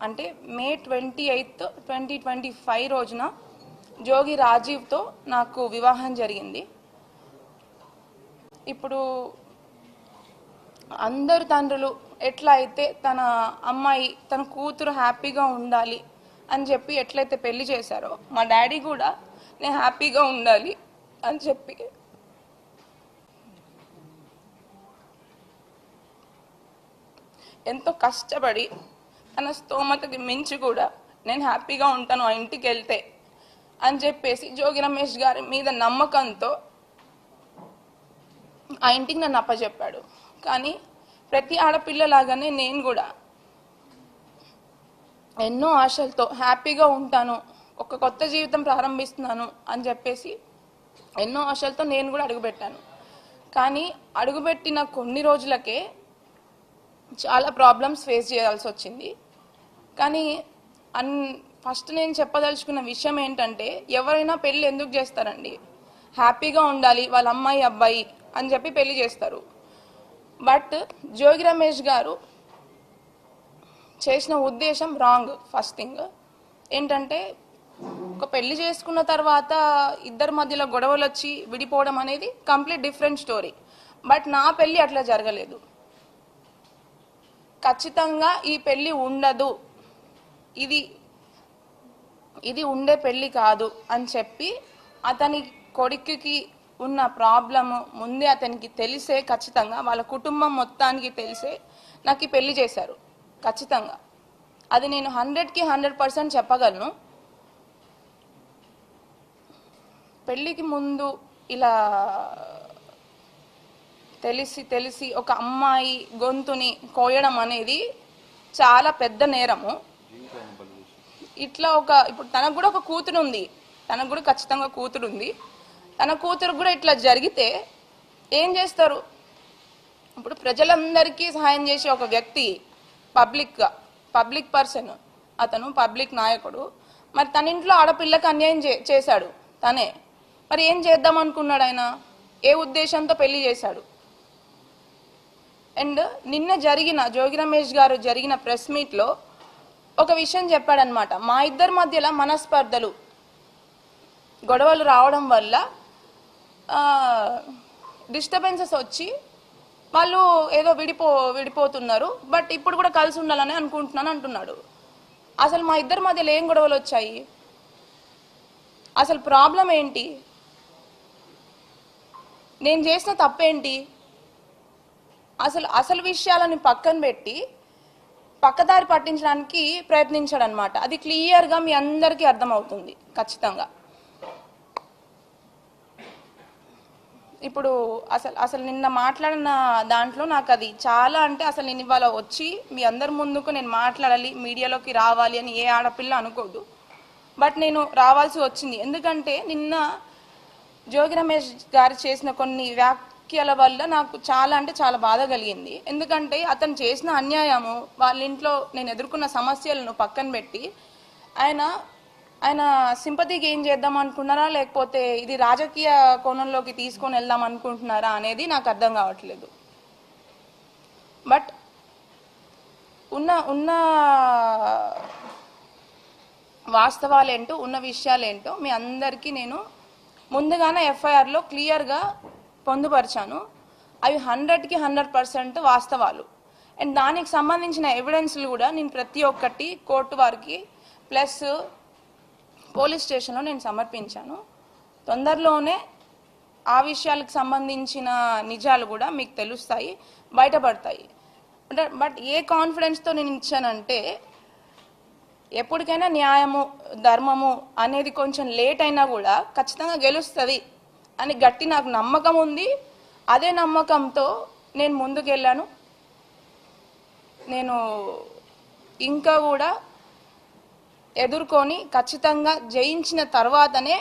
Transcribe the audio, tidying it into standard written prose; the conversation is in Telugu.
అంటే మే 28, 2025 రోజున జోగి రాజీవ్తో నాకు వివాహం జరిగింది. ఇప్పుడు అందరు తండ్రులు ఎట్లా అయితే తన అమ్మాయి తన కూతురు హ్యాపీగా ఉండాలి అని చెప్పి ఎట్లయితే పెళ్లి చేశారో మా డాడీ కూడా నేను హ్యాపీగా ఉండాలి అని చెప్పి ఎంతో కష్టపడి తన స్తోమతకి మించి కూడా నేను హ్యాపీగా ఉంటాను ఆ ఇంటికి వెళ్తే అని చెప్పేసి జోగి రమేష్ గారి మీద నమ్మకంతో ఆ ఇంటికి నన్ను అప్పచెప్పాడు. కానీ ప్రతి ఆడపిల్లలాగానే నేను కూడా ఎన్నో ఆశలతో హ్యాపీగా ఉంటాను, ఒక కొత్త జీవితం ప్రారంభిస్తున్నాను అని చెప్పేసి ఎన్నో ఆశలతో నేను కూడా అడుగుపెట్టాను. కానీ అడుగుపెట్టిన కొన్ని రోజులకే చాలా ప్రాబ్లమ్స్ ఫేస్ చేయాల్సి వచ్చింది. కానీ ఫస్ట్ నేను చెప్పదలుచుకున్న విషయం ఏంటంటే, ఎవరైనా పెళ్ళి ఎందుకు చేస్తారండి? హ్యాపీగా ఉండాలి వాళ్ళ అమ్మాయి అబ్బాయి అని చెప్పి పెళ్లి చేస్తారు. బట్ జోగి రమేష్ గారు చేసిన ఉద్దేశం రాంగ్. ఫస్ట్ థింగ్ ఏంటంటే, ఒక పెళ్లి చేసుకున్న తర్వాత ఇద్దరి మధ్యలో గొడవలు వచ్చి విడిపోవడం అనేది కంప్లీట్ డిఫరెంట్ స్టోరీ. బట్ నా పెళ్లి అట్లా జరగలేదు. ఖచ్చితంగా ఈ పెళ్లి ఉండదు, ఇది ఉండే పెళ్లి కాదు అని చెప్పి అతని కొడుకుకి ఉన్న ప్రాబ్లము ముందే అతనికి తెలిసే, ఖచ్చితంగా వాళ్ళ కుటుంబం మొత్తానికి తెలిసే నాకు ఈ పెళ్లి చేశారు. ఖచ్చితంగా అది నేను 100కి 100% చెప్పగలను. పెళ్లికి ముందు ఇలా తెలిసి ఒక అమ్మాయి గొంతుని కోయడం అనేది చాలా పెద్ద నేరము. ఇట్లా ఇప్పుడు తనకు కూడా ఒక కూతురు ఉంది, తనకు కూడా ఖచ్చితంగా కూతురు ఉంది. తన కూతురు కూడా ఇట్లా జరిగితే ఏం చేస్తారు? ఇప్పుడు ప్రజలందరికీ సహాయం చేసే ఒక వ్యక్తి, పబ్లిక్ పర్సన్, అతను పబ్లిక్ నాయకుడు. మరి తన ఇంట్లో ఆడపిల్లకి అన్యాయం చేశాడు తనే. మరి ఏం చేద్దాం అనుకున్నాడు ఆయన? ఏ ఉద్దేశంతో పెళ్లి చేశాడు? అండ్ నిన్న జరిగిన జోగి రమేష్ గారు జరిగిన ప్రెస్ మీట్లో ఒక విషయం చెప్పాడనమాట. మా ఇద్దరి మధ్యలో మనస్పర్ధలు, గొడవలు రావడం వల్ల డిస్టర్బెన్సెస్ వచ్చి వాళ్ళు ఏదో విడిపోతున్నారు, బట్ ఇప్పుడు కూడా కలిసి ఉండాలని అనుకుంటున్నాను అంటున్నాడు. అసలు మా ఇద్దరి మధ్యలో ఏం గొడవలు వచ్చాయి? అసలు ప్రాబ్లం ఏంటి? నేను చేసిన తప్పేంటి? అసలు విషయాలని పక్కన పెట్టి పక్కదారి పట్టించడానికి ప్రయత్నించాడు అనమాట. అది క్లియర్గా మీ అందరికీ అర్థమవుతుంది ఖచ్చితంగా. ఇప్పుడు అసలు నిన్న మాట్లాడిన దాంట్లో నాకు అది చాలా, అంటే అసలు నేను ఇవాళ వచ్చి మీ అందరి ముందుకు నేను మాట్లాడాలి, మీడియాలోకి రావాలి అని ఏ ఆడపిల్ల అనుకోదు. బట్ నేను రావాల్సి వచ్చింది. ఎందుకంటే నిన్న జోగి రమేష్ గారు చేసిన కొన్ని వ్యాఖ్యల వల్ల నాకు చాలా, అంటే చాలా బాధ కలిగింది. ఎందుకంటే అతను చేసిన అన్యాయము, వాళ్ళ ఇంట్లో నేను ఎదుర్కొన్న సమస్యలను పక్కన పెట్టి ఆయన సింపతికి ఏం చేద్దాం అనుకున్నారా, లేకపోతే ఇది రాజకీయ కోణంలోకి తీసుకొని వెళ్దాం అనుకుంటున్నారా అనేది నాకు అర్థం కావట్లేదు. బట్ ఉన్న వాస్తవాలేంటో, ఉన్న విషయాలేంటో మీ అందరికీ నేను ముందుగానే ఎఫ్ఐఆర్లో క్లియర్గా పొందుపరిచాను. అవి 100కి 100% వాస్తవాలు. అండ్ దానికి సంబంధించిన ఎవిడెన్స్లు కూడా నేను ప్రతి ఒక్కటి కోర్టు వారికి ప్లస్ పోలీస్ స్టేషన్లో నేను సమర్పించాను. తొందరలోనే ఆ విషయాలకు సంబంధించిన నిజాలు కూడా మీకు తెలుస్తాయి, బయటపడతాయి. బట్ ఏ కాన్ఫిడెన్స్తో నేను ఇచ్చానంటే, ఎప్పటికైనా న్యాయము ధర్మము అనేది కొంచెం లేట్ అయినా కూడా ఖచ్చితంగా గెలుస్తుంది అని గట్టి నాకు నమ్మకం ఉంది. అదే నమ్మకంతో నేను ముందుకెళ్ళాను. నేను ఇంకా కూడా ఎదుర్కొని ఖచ్చితంగా జయించిన తర్వాతనే